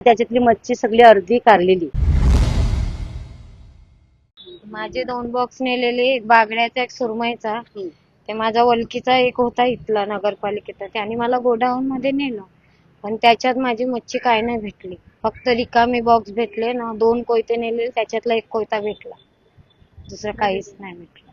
त्याच्यातली मच्छी सगळी अर्धी कारलेली. माझे 2 बॉक्स नेलेले, एक बागड्याचा एक सुरमईचा. ते माझा ओळखीचा एक होता इथला नगरपालिकेचा, त्याने मला गोडाऊन मध्ये नेलं, पण त्याच्यात माझी मच्छी काय नाही भेटली. फक्त रिकामे बॉक्स भेटले ना. 2 कोयते नेले, त्याच्यातला 1 कोयता भेटला, दुसरं काहीच नाही भेटलं.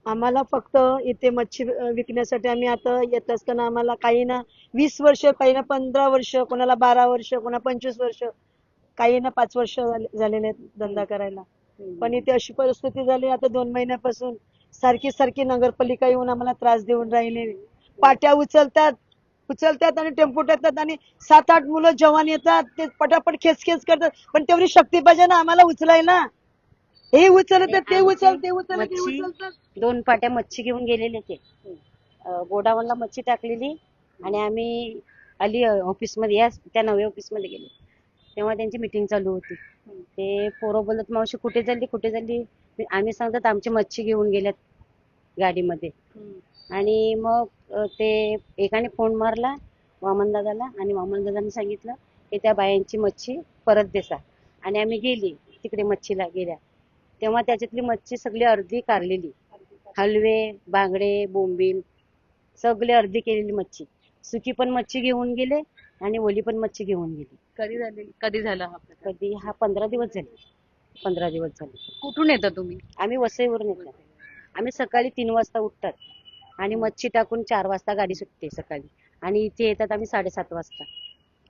आम्हाला फक्त इथे मच्छी विकण्यासाठी आम्ही आता येत असताना आम्हाला काही ना 20 वर्ष, काही ना 15 वर्ष, कोणाला 12 वर्ष, कोणा 25 वर्ष, काही ना 5 वर्ष झालेले आहेत धंदा करायला. पण इथे अशी परिस्थिती झाली आता 2 महिन्यापासून सारखी सारखी नगरपालिका येऊन आम्हाला त्रास देऊन राहिले. पाट्या उचलतात आणि टेम्पो टाकतात आणि 7-8 मुलं जवान येतात, ते पटापट खेच करतात. पण तेवढी शक्ती पाहिजे ना आम्हाला उचलायला. हे उचलतात, ते उचलतात, ते उचलतात, ते मच्छी उचलतात. 2 पाट्या मच्छी घेऊन गेलेले ते. गोडाऊनला मच्छी टाकलेली आणि आम्ही आली ऑफिसमध्ये, या त्या नव्या ऑफिसमध्ये गेले, तेव्हा त्यांची मीटिंग चालू होती. ते पोरं बोलत, मावशी कुठे चालली. आम्ही सांगतात आमची मच्छी घेऊन गेल्यात गाडीमध्ये. आणि मग ते एकाने फोन मारला वामनदादाला, आणि वामनदादाने सांगितलं की त्या बायांची मच्छी परत देसा. आणि आम्ही गेली तिकडे मच्छीला गेल्या, तेव्हा त्याच्यातली मच्छी सगळी अर्धी कारलेली. हलवे, बांगडे, बोंबील सगळे अर्धी केलेली मच्छी. सुकी पण मच्छी घेऊन गेले आणि ओली पण मच्छी घेऊन गेली. कधी झाला हा प्रकार? कधी हा 15 दिवस झाले. 15 दिवस झाले. कुठून येता तुम्ही? आम्ही वसईवरून येतो. आम्ही सकाळी 3 वाजता उठतात आणि मच्छी टाकून 4 वाजता गाडी सुटते सकाळी, आणि इथे येतात आम्ही 7:30 वाजता.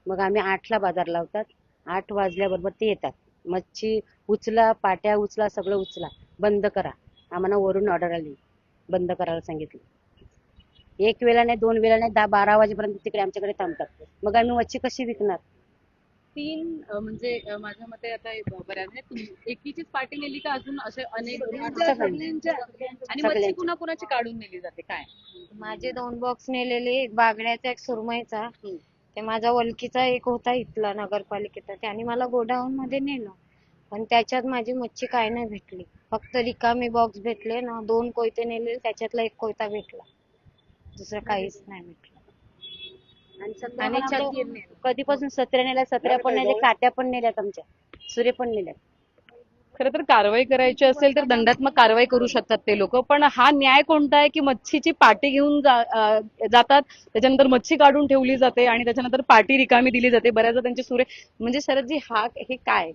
मग आम्ही 8ला बाजार लावतात. 8 वाजल्याबरोबर ते येतात. मच्छी उचला, पाट्या उचला, सगळं उचला, बंद करा. आम्हाला वरून ऑर्डर आली, बंद करायला सांगितलं. 1 वेळा नाही, 2 वेळा नाही, 10-12 वाजेपर्यंत तिकडे आमच्याकडे थांबतात. मग आम्ही मच्छी कशी विकणार? 3 म्हणजे माझ्या मते आता बऱ्याच आहेत. एकीचीच पार्टी नेली का अजून असे अनेक? आणि मच्छी कुणाची काढून नेली जाते काय? माझे 2 बॉक्स नेलेले, एक बागड्याचा एक सुरमईचा. ते माझा ओळखीचा एक होता इथला नगरपालिकेचा, त्याने मला गोडाऊन मध्ये नेलं, पण त्याच्यात माझी मच्छी काय नाही भेटली. फक्त रिकामे बॉक्स भेटले ना. 2 कोयते नेले, त्याच्यातला 1 कोयता भेटला, दुसरं काहीच नाही भेटलं. आणि कधीपासून 17 नेल्या, 17 पण नेल्या, काट्या पण नेल्यात, आमच्या सुरे पण नेल्यात. खरं तर कारवाई करायची असेल तर दंडात्मक कारवाई करू शकतात ते लोक, पण हा न्याय कोणता आहे की मच्छीची पाटी घेऊन जातात, त्याच्यानंतर मच्छी काढून ठेवली जाते आणि त्याच्यानंतर पाटी रिकामी दिली जाते, बऱ्याचदा त्यांचे सुरे. म्हणजे शरदजी, हा हे काय